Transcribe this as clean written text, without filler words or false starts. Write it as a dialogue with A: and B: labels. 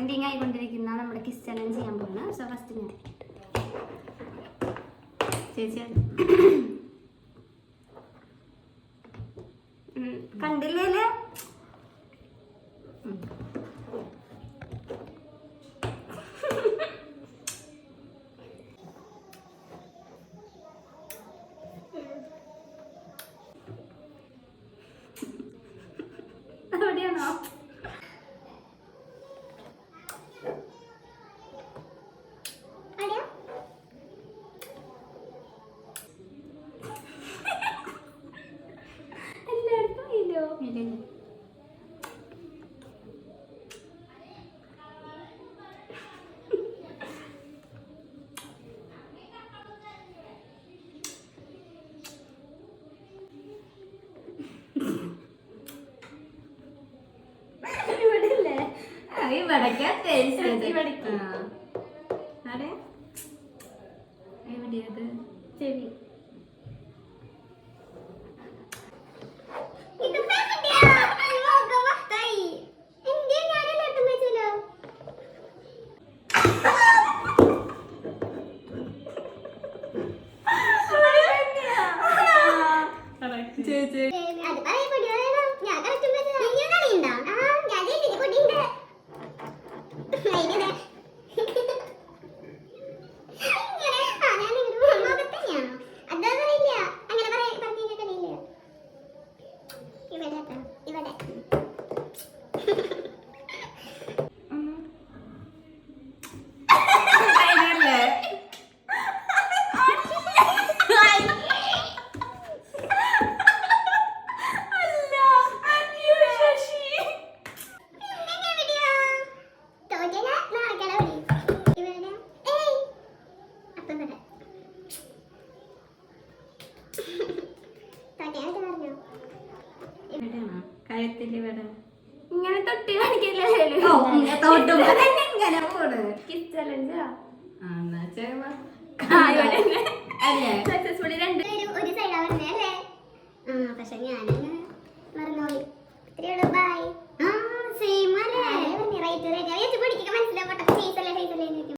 A: Trending ആയിക്കൊണ്ടിരിക്കുന്ന നമ്മുടെ kiss challenge ചെയ്യാൻ പോകുന്നത്. സോ ഫസ്റ്റ് ഞാൻ ചേച്ചി കണ്ടില്ലേ? അവിടെയാണോ? എല്ലായിടത്തും ഇല്ലോ. എവിടെയത്? ചെവി. കഴുത്തില് ഇവിടെ ഇങ്ങനെ തൊട്ടി കാണിക്കല്ലോ. സക്സസ്ഫുള്ളി രണ്ടുപേരും ഒരു സൈഡാ പറഞ്ഞേ അല്ലേ? പക്ഷെ ഞാനങ്ങനെ മറന്നുപോയി. ഇത്രയുള്ളൂ. ബൈ.